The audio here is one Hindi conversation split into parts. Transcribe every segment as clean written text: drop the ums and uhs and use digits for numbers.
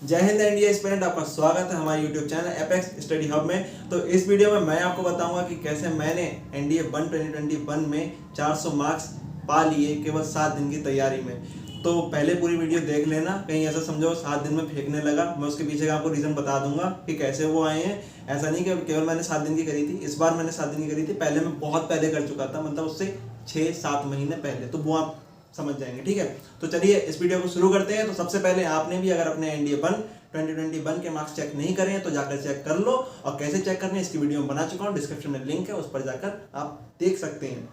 जय हिंद इंडिया स्टूडेंट, आपका स्वागत है हमारे YouTube channel apex study hub में। तो इस वीडियो में मैं आपको बताऊंगा कि कैसे मैंने एनडीए 1 2021 में 400 मार्क्स पा लिए केवल 7 दिन की तैयारी में। तो पहले पूरी वीडियो देख लेना, कहीं ऐसा समझो 7 दिन में फेंकने लगा। मैं उसके पीछे का आपको रीज़न बता दूंगा कि कैसे वो आए हैं। ऐसा नहीं कि केवल मैंने 7 दिन की करी थी, इस बार मैंने 7 दिन की करी थी, पहले मैं बहुत पहले कर चुका था, मतलब उससे 6-7 महीने पहले। तो वो आप समझ जाएंगे, ठीक है। तो चलिए इस वीडियो को शुरू करते हैं। तो सबसे पहले आपने भी अगर अपने एनडीए 1 2021 के मार्क्स चेक नहीं करें तो जाकर चेक कर लो, और कैसे चेक करने इसकी वीडियो में बना चुका हूँ, डिस्क्रिप्शन में लिंक है, उस पर जाकर आप देख सकते हैं।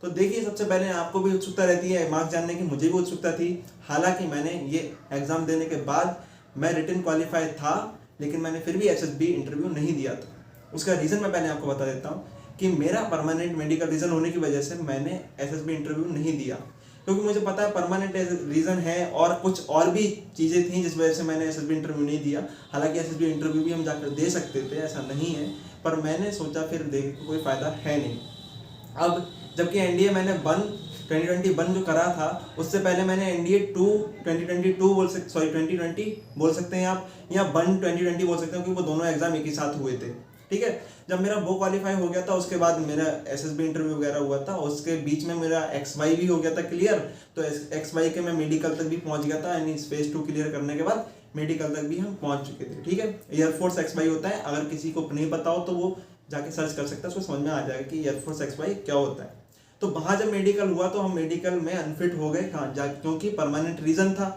तो देखिए, सबसे पहले आपको भी उत्सुकता रहती है मार्क्स जानने की, मुझे भी उत्सुकता थी। हालांकि मैंने ये एग्जाम देने के बाद मैं रिटन क्वालिफाई था, लेकिन मैंने फिर भी एसएसबी इंटरव्यू नहीं दिया था। उसका रीज़न मैं पहले आपको बता देता हूँ कि मेरा परमानेंट मेडिकल रीज़न होने की वजह से मैंने एसएसबी इंटरव्यू नहीं दिया, क्योंकि मुझे पता है परमानेंट रीज़न है और कुछ और भी चीज़ें थी जिस वजह से मैंने एसएसबी इंटरव्यू नहीं दिया। हालांकि एसएसबी इंटरव्यू भी हम जाकर दे सकते थे, ऐसा नहीं है, पर मैंने सोचा फिर देख कोई फ़ायदा है नहीं। अब जबकि एनडीए मैंने 1 2021 जो करा था, उससे पहले मैंने एनडीए 2 2022 2020 बोल सकते हैं आप, या 1 2020 बोल सकते हैं, क्योंकि वो दोनों एग्जाम एक ही साथ हुए थे, ठीक है। जब मेरा वो क्वालिफाई हो गया था, उसके बाद मेरा एसएसबी इंटरव्यू वगैरह हुआ था, उसके बीच में मेरा XY भी हो गया था क्लियर। तो XY के मैं मेडिकल तक भी पहुंच गया था, यानी फेज 2 क्लियर करने के बाद मेडिकल तक भी हम पहुंच चुके थे, ठीक है। एयरफोर्स XY होता है, अगर किसी को नहीं पता हो तो वो जाके सर्च कर सकता है, उसको समझ में आ जाएगा कि एयरफोर्स XY क्या होता है। तो वहाँ जब मेडिकल हुआ तो हम मेडिकल में अनफिट हो गए, हाँ, क्योंकि परमानेंट रीज़न था,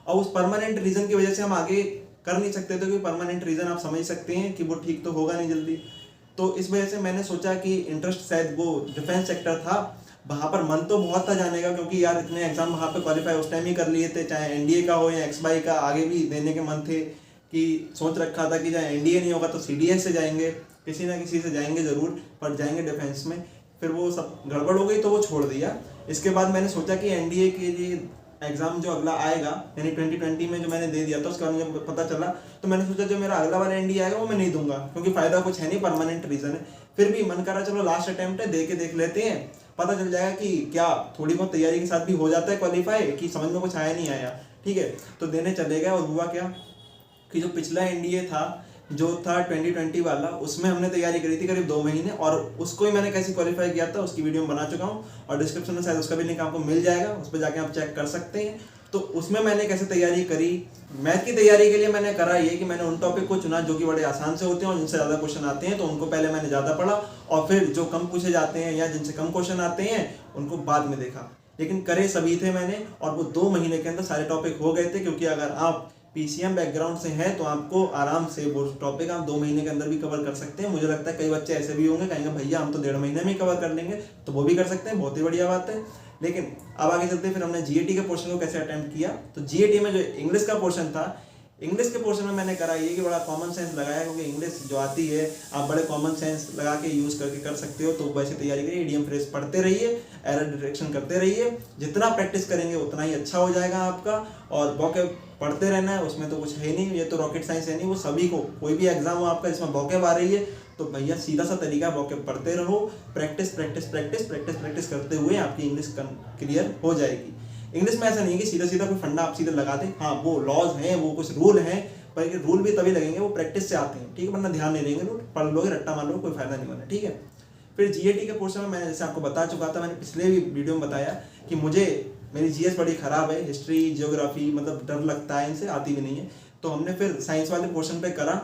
और उस परमानेंट रीज़न की वजह से हम आगे कर नहीं सकते थे, क्योंकि परमानेंट रीज़न आप समझ सकते हैं कि वो ठीक तो होगा नहीं जल्दी। तो इस वजह से मैंने सोचा कि इंटरेस्ट शायद वो डिफेंस सेक्टर था, वहाँ पर मन तो बहुत था जाने का, क्योंकि यार इतने एग्जाम वहाँ पे क्वालिफाई उस टाइम ही कर लिए थे, चाहे एनडीए का हो या XY का, आगे भी देने के मन थे। कि सोच रखा था कि चाहे एनडीए नहीं होगा तो CDS से जाएंगे, किसी ना किसी से जाएंगे ज़रूर, पर जाएंगे डिफेंस में। फिर वो सब गड़बड़ हो गई तो वो छोड़ दिया। इसके बाद मैंने सोचा कि एनडीए के लिए एग्ज़ाम जो अगला आएगा, यानी 2020 में जो मैंने दे दिया था, उसके बाद मुझे पता चला, तो मैंने सोचा जो मेरा अगला बार एनडीए आएगा वो मैं नहीं दूंगा, क्योंकि फ़ायदा कुछ है नहीं, परमानेंट रीज़न है। फिर भी मन करा चलो लास्ट अटैम्प्ट है, दे के देख लेते हैं, पता चल जाएगा कि क्या थोड़ी बहुत तैयारी के साथ भी हो जाता है क्वालिफाई, कि समझ में कुछ आया नहीं आया, ठीक है। तो देने चले गए, और हुआ क्या कि जो पिछला एनडीए था, जो था 2020 वाला, उसमें हमने तैयारी करी थी करीब 2 महीने, और उसको ही मैंने कैसे क्वालिफाई किया था उसकी वीडियो में बना चुका हूँ, और डिस्क्रिप्शन में शायद उसका भी लिंक आपको मिल जाएगा, उस पर जाके आप चेक कर सकते हैं। तो उसमें मैंने कैसे तैयारी करी, मैथ की तैयारी के लिए मैंने करा ये कि मैंने उन टॉपिक को चुना जो कि बड़े आसान से होते हैं और जिनसे ज़्यादा क्वेश्चन आते हैं, तो उनको पहले मैंने ज़्यादा पढ़ा, और फिर जो कम पूछे जाते हैं या जिनसे कम क्वेश्चन आते हैं उनको बाद में देखा। लेकिन करे सभी थे मैंने, और वो 2 महीने के अंदर सारे टॉपिक हो गए थे, क्योंकि अगर आप PCM बैकग्राउंड से हैं तो आपको आराम से वो टॉपिक आप 2 महीने के अंदर भी कवर कर सकते हैं। मुझे लगता है कई बच्चे ऐसे भी होंगे, कहेंगे भैया हम तो 1.5 महीने में ही कवर कर लेंगे, तो वो भी कर सकते हैं, बहुत ही बढ़िया बात है। लेकिन अब आगे चलते हैं, फिर हमने GAT के पोर्शन को कैसे अटेम्प्ट किया। तो GAT में जो इंग्लिश का पोर्शन था, इंग्लिश के पोर्शन में मैंने करा ये कि बड़ा कॉमन सेंस लगाया, क्योंकि इंग्लिश जो आती है आप बड़े कॉमन सेंस लगा के यूज़ करके कर सकते हो। तो वैसे तैयारी करिए, इडियम फ्रेज पढ़ते रहिए, एरर डिटेक्शन करते रहिए, जितना प्रैक्टिस करेंगे उतना ही अच्छा हो जाएगा आपका। और वोकैब पढ़ते रहना है, उसमें तो कुछ है नहीं, ये तो रॉकेट साइंस है नहीं, वो सभी को, कोई भी एग्जाम हो आपका जिसमें वोकैब आ रही है, तो भैया सीधा सा तरीका वोकैब पढ़ते रहो, practice practice practice practice practice करते हुए आपकी इंग्लिश क्लियर हो जाएगी। इंग्लिश में ऐसा नहीं है कि सीधा सीधा कोई फंडा आप सीधे लगा दें, हाँ वो लॉज हैं, वो कुछ रूल हैं, पर रूल भी तभी लगेंगे वो प्रैक्टिस से आते हैं, ठीक है, वरना ध्यान नहीं देंगे, रूल पढ़ लोगे, रट्टा मार लोगे, कोई फायदा नहीं होना, ठीक है। फिर GAT के पोर्शन में मैंने जैसे आपको बता चुका था, मैंने पिछले भी वीडियो में बताया कि मुझे मेरी GS बड़ी ख़राब है, हिस्ट्री ज्योग्राफी मतलब डर लगता है, इनसे आती भी नहीं है। तो हमने फिर साइंस वाले पोर्शन पे करा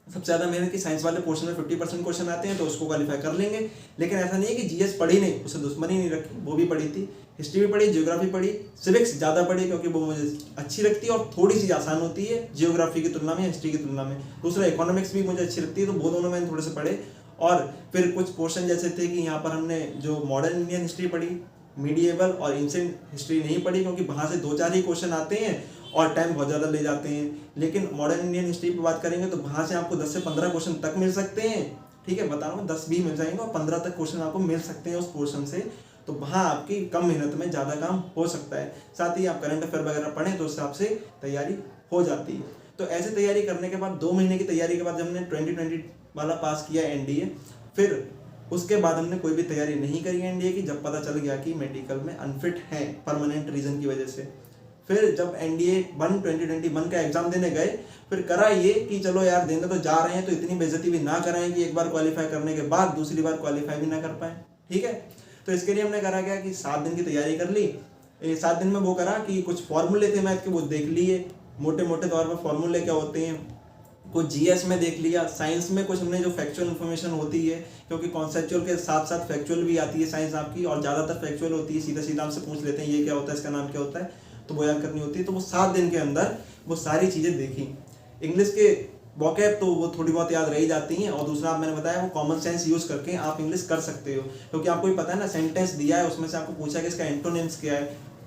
सबसे ज़्यादा मेहनत की। साइंस वाले पोर्शन में 50% क्वेश्चन आते हैं, तो उसको क्वालिफाई कर लेंगे। लेकिन ऐसा नहीं है कि GS पढ़ी नहीं, उसे दुश्मनी नहीं रखी, वो भी पढ़ी थी, हिस्ट्री भी पढ़ी, ज्योग्राफी पढ़ी, सिविक्स ज़्यादा पढ़ी, क्योंकि वो मुझे अच्छी लगती है और थोड़ी सी आसान होती है ज्योग्राफी की तुलना में, हिस्ट्री की तुलना में। दूसरा इकोनॉमिक्स भी मुझे अच्छी लगती है, तो वो दोनों मैंने थोड़े से पढ़े। और फिर कुछ पोर्शन जैसे थे कि यहाँ पर हमने जो मॉडर्न इंडियन हिस्ट्री पढ़ी, मीडिएवल और एंशिएंट हिस्ट्री नहीं पढ़ी, क्योंकि वहाँ से 2-4 ही क्वेश्चन आते हैं और टाइम बहुत ज़्यादा ले जाते हैं। लेकिन मॉडर्न इंडियन हिस्ट्री पर बात करेंगे तो वहाँ से आपको 10 से 15 क्वेश्चन तक मिल सकते हैं, ठीक है, बता रहा हूँ 10 भी मिल जाएंगे और 15 तक क्वेश्चन आपको मिल सकते हैं उस पोर्शन से। तो वहाँ आपकी कम मेहनत में ज़्यादा काम हो सकता है। साथ ही आप करंट अफेयर वगैरह पढ़ें तो उस हिसाब से तैयारी हो जाती है। तो ऐसे तैयारी करने के बाद 2 महीने की तैयारी के बाद जब हमने 2020 वाला पास किया एनडीए, फिर उसके बाद हमने कोई भी तैयारी नहीं करी एनडीए की, जब पता चल गया कि मेडिकल में अनफिट है परमानेंट रीज़न की वजह से। फिर जब एनडीए 1 2021 का एग्जाम देने गए, फिर करा ये कि चलो यार देने तो जा रहे हैं तो इतनी बेइज्जती भी ना कराएं कि एक बार क्वालिफाई करने के बाद दूसरी बार क्वालिफाई भी ना कर पाए। ठीक है, तो इसके लिए हमने करा क्या कि 7 दिन की तैयारी कर ली। 7 दिन में वो करा कि कुछ फॉर्मूले थे मैथ के, वो देख लिए, मोटे मोटे तौर पर फॉर्मूले क्या होते हैं, कुछ जीएस में देख लिया, साइंस में कुछ हमने जो फैक्चुअल इन्फॉर्मेशन होती है, क्योंकि कॉन्सेप्चुअल के साथ साथ फैक्चुअल भी आती है साइंस आपकी, और ज़्यादातर फैक्चुअल होती है, सीधा सीधा हमसे पूछ लेते हैं ये क्या होता है, इसका नाम क्या होता है, तो वो याद करनी होती है। तो वो 7 दिन के अंदर वो सारी चीज़ें देखी। इंग्लिश के वोकैब तो वो थोड़ी बहुत याद रही जाती हैं, और दूसरा मैंने बताया वो कॉमन सेंस यूज़ करके आप इंग्लिश कर सकते हो, क्योंकि आपको भी पता है ना, सेंटेंस दिया है उसमें से आपको पूछा कि इसका एंटोनिम्स क्या है,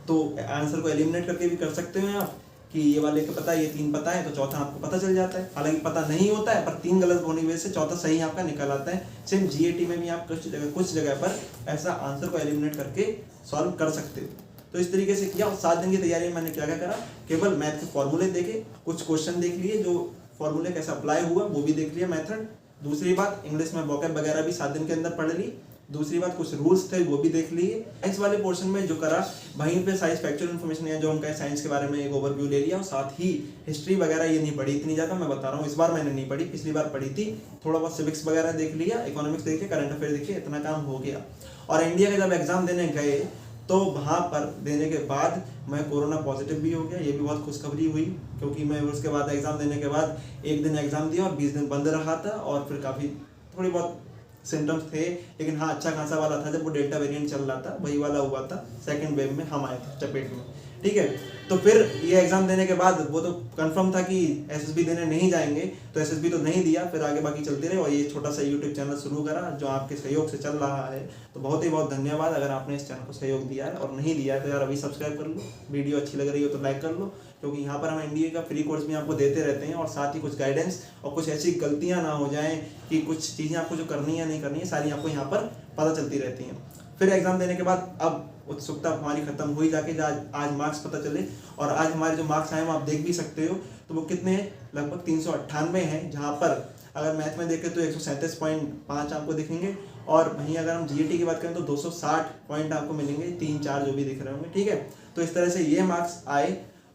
तो आंसर को एलिमिनेट करके भी कर सकते हो आप कि ये वाले को पता है, ये 3 पता है, तो चौथा आपको पता चल जाता है। हालांकि पता नहीं होता है, पर 3 गलत होने की वजह से चौथा सही आपका निकल आता है। सेम जीएटी में भी आप कुछ जगह पर ऐसा आंसर को एलिमिनेट करके सॉल्व कर सकते हो। तो इस तरीके से किया। 7 दिन की तैयारी में मैंने क्या क्या करा, केवल मैथ के फॉर्मूले देखे, कुछ क्वेश्चन देख लिए, जो फॉर्मूले कैसे अप्लाई हुआ वो भी देख लिया मेथड। दूसरी बात, इंग्लिश में वोकैब वगैरह भी 7 दिन के अंदर पढ़ ली। दूसरी बात, कुछ रूल्स थे वो भी देख लिए। साइंस वाले पोर्शन में जो करा, वहीं पे साइंस फैक्चुअल इन्फॉर्मेशन है जो हम कहें साइंस के बारे में एक ओवरव्यू ले लिया, और साथ ही हिस्ट्री वगैरह ये नहीं पढ़ी इतनी ज़्यादा, मैं बता रहा हूँ इस बार मैंने नहीं पढ़ी, पिछली बार पढ़ी थी। थोड़ा बहुत सिविक्स वगैरह देख लिया, इकोनॉमिक्स देख लिया, करंट अफेयर देखिए, इतना काम हो गया। और इंडिया का जब एग्जाम देने गए तो वहाँ पर देने के बाद मैं कोरोना पॉजिटिव भी हो गया। ये भी बहुत खुशखबरी हुई, क्योंकि मैं उसके बाद एग्ज़ाम देने के बाद 1 दिन एग्ज़ाम दिया और 20 दिन बंद रहा था, और फिर काफ़ी थोड़ी बहुत सिम्टम्स थे, लेकिन हाँ अच्छा खासा वाला था। जब वो डेल्टा वेरिएंट चल रहा था वही वाला हुआ था, सेकेंड वेव में हम आए थे चपेट में। ठीक है, तो फिर ये एग्जाम देने के बाद वो तो कंफर्म था कि एसएसबी देने नहीं जाएंगे, तो एसएसबी तो नहीं दिया, फिर आगे बाकी चलते रहे, और ये छोटा सा यूट्यूब चैनल शुरू करा जो आपके सहयोग से चल रहा है। तो बहुत ही बहुत धन्यवाद अगर आपने इस चैनल को सहयोग दिया है, और नहीं दिया है तो यार अभी सब्सक्राइब कर लो, वीडियो अच्छी लग रही हो तो लाइक कर लो, क्योंकि यहाँ पर हम एनडीए का फ्री कोर्स भी आपको देते रहते हैं, और साथ ही कुछ गाइडेंस और कुछ ऐसी गलतियाँ ना हो जाएं कि कुछ चीज़ें आपको जो करनी है नहीं करनी है सारी आपको यहाँ पर पता चलती रहती हैं। फिर एग्जाम देने के बाद अब उत्सुकता हमारी खत्म हुई जाके, आज मार्क्स पता चले, और आज हमारे जो मार्क्स आए वो आप देख भी सकते हो, तो वो कितने हैं, लगभग 398 हैं, जहाँ पर अगर मैथ में देखें तो 137.5 आपको दिखेंगे, और वहीं अगर हम जीएटी की बात करें तो 260 पॉइंट आपको मिलेंगे, 3-4 जो भी दिख रहे होंगे। ठीक है, तो इस तरह से ये मार्क्स आए।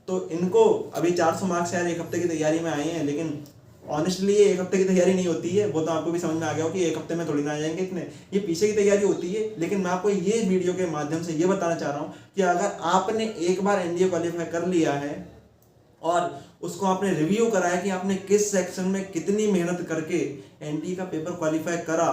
तो इनको अभी 400 मार्क्स यार 1 हफ्ते की तैयारी में आए हैं, लेकिन ऑनेस्टली ये 1 हफ्ते की तैयारी नहीं होती है, वो तो आपको भी समझ में आ गया हो कि 1 हफ्ते में थोड़ी ना आ जाएंगे इतने, ये पीछे की तैयारी होती है। लेकिन मैं आपको ये वीडियो के माध्यम से ये बताना चाह रहा हूँ कि अगर आपने एक बार एनडीए क्वालिफाई कर लिया है और उसको आपने रिव्यू करा है कि आपने किस सेक्शन में कितनी मेहनत करके एनडीए का पेपर क्वालिफाई करा,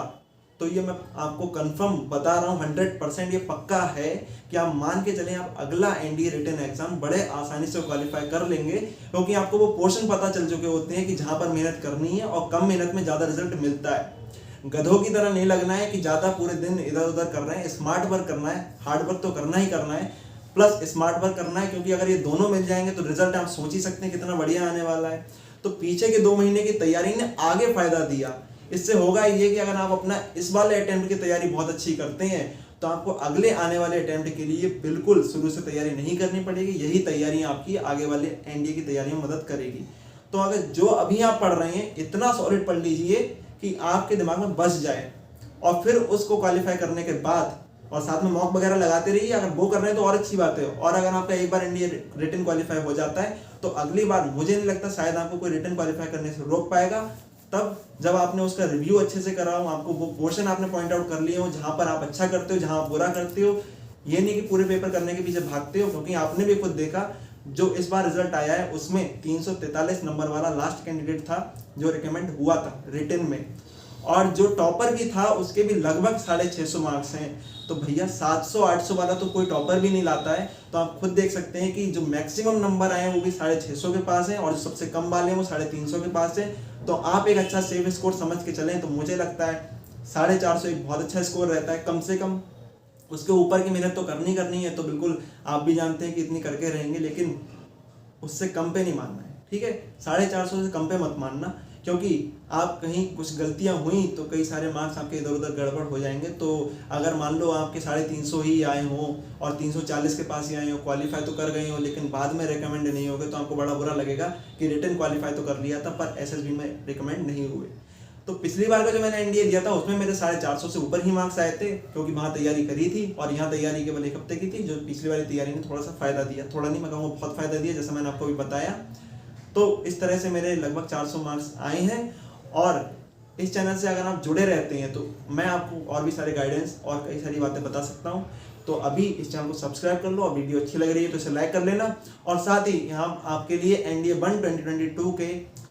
तो ये मैं आपको कंफर्म बता रहा हूँ 100% ये पक्का है कि आप मान के चलें आप अगला एनडीए रिटन एग्जाम बड़े आसानी से क्वालिफाई कर लेंगे, क्योंकि आपको वो पोर्शन पता चल चुके होते हैं कि जहाँ पर मेहनत करनी है और कम मेहनत में ज़्यादा रिजल्ट मिलता है। गधों की तरह नहीं लगना है कि ज़्यादा पूरे दिन इधर उधर कर रहे हैं, स्मार्ट वर्क करना है, हार्ड वर्क तो करना ही करना है, प्लस स्मार्ट वर्क करना है, क्योंकि अगर ये दोनों मिल जाएंगे तो रिजल्ट आप सोच ही सकते हैं कितना बढ़िया आने वाला है। तो पीछे के 2 महीने की तैयारी ने आगे फायदा दिया। इससे होगा ये कि अगर आप अपना इस वाले अटेम्प्ट की तैयारी बहुत अच्छी करते हैं तो आपको अगले आने वाले अटेम्प्ट के लिए बिल्कुल शुरू से तैयारी नहीं करनी पड़ेगी। यही तैयारी आपकी आगे वाले एनडीए की तैयारी में मदद करेगी। तो अगर जो अभी आप पढ़ रहे हैं इतना सॉलिड पढ़ लीजिए कि आपके दिमाग में बस जाए, और फिर उसको क्वालिफाई करने के बाद और साथ में मॉक वगैरह लगाते रहिए। अगर वो कर रहे हैं तो और अच्छी बात है, और अगर आपका एक बार एनडीए रिटन क्वालिफाई हो जाता है तो अगली बार मुझे नहीं लगता शायद आपको कोई रिटन क्वालिफाई करने से रोक पाएगा। तब जब आपने उसका रिव्यू अच्छे से करा हो, आपको वो पोर्शन आपने पॉइंट आउट कर लिए हो जहां पर आप अच्छा करते हो, जहां आप बुरा करते हो, ये नहीं कि पूरे पेपर करने के पीछे भागते हो, क्योंकि आपने भी खुद देखा जो इस बार रिजल्ट आया है उसमें 343 नंबर वाला लास्ट कैंडिडेट था जो रिकमेंड हुआ था रिटन में, और जो टॉपर भी था उसके भी लगभग 650 मार्क्स हैं। तो भैया 700-800 वाला तो कोई टॉपर भी नहीं लाता है। तो आप खुद देख सकते हैं कि जो मैक्सिमम नंबर आए हैं वो भी 650 के पास है, और जो सबसे कम वाले हैं वो 350 के पास है। तो आप एक अच्छा सेफ स्कोर समझ के चलें तो मुझे लगता है 450 एक बहुत अच्छा स्कोर रहता है कम से कम। उसके ऊपर की मेहनत तो करनी है, तो बिल्कुल आप भी जानते हैं कि इतनी करके रहेंगे, लेकिन उससे कम पे नहीं मानना है। ठीक है, 450 से कम पे मत मानना, क्योंकि आप कहीं कुछ गलतियां हुई तो कई सारे मार्क्स आपके इधर उधर गड़बड़ हो जाएंगे। तो अगर मान लो आपके 350 ही आए हों और 340 के पास ही आए हो, क्वालिफाई तो कर गए हो लेकिन बाद में रिकमेंड नहीं हो गए, तो आपको बड़ा बुरा लगेगा कि रिटन क्वालिफाई तो कर लिया था पर एसएसबी में रिकमेंड नहीं हुए। तो पिछली बार का जो मैंने एनडीए दिया था उसमें मेरे 450 से ऊपर ही मार्क्स आए थे, क्योंकि वहाँ तैयारी करी थी और यहाँ तैयारी केवल 1 हफ्ते की थी। जो पिछली वाली तैयारी ने थोड़ा सा फायदा दिया, थोड़ा नहीं मैं कहूँगा बहुत फायदा दिया, जैसा मैंने आपको भी बताया। तो इस तरह से मेरे लगभग 400 मार्क्स आए हैं। और इस चैनल से अगर आप जुड़े रहते हैं तो मैं आपको और भी सारे गाइडेंस और कई सारी बातें बता सकता हूँ। तो अभी इस चैनल को सब्सक्राइब कर लो, और वीडियो अच्छी लग रही है तो इसे लाइक कर लेना। और साथ ही यहाँ आपके लिए एनडीए 1 2022 के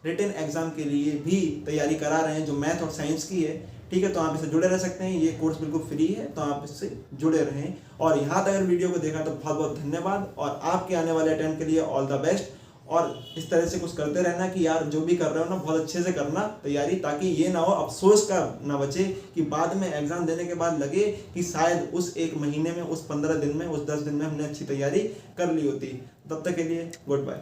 रिटन एग्जाम के लिए भी तैयारी करा रहे हैं, जो मैथ और साइंस की है। ठीक है, तो आप इससे जुड़े रह सकते हैं। ये कोर्स बिल्कुल फ्री है, तो आप इससे जुड़े रहें। और यहाँ तक अगर वीडियो को देखा तो बहुत बहुत धन्यवाद, और आपके आने वाले अटेम्प्ट के लिए ऑल द बेस्ट। और इस तरह से कुछ करते रहना कि यार जो भी कर रहे हो ना बहुत अच्छे से करना तैयारी, ताकि ये ना हो अफसोस का ना बचे कि बाद में एग्जाम देने के बाद लगे कि शायद उस 1 महीने में, उस 15 दिन में, उस 10 दिन में हमने अच्छी तैयारी कर ली होती। तब तक के लिए गुड बाय।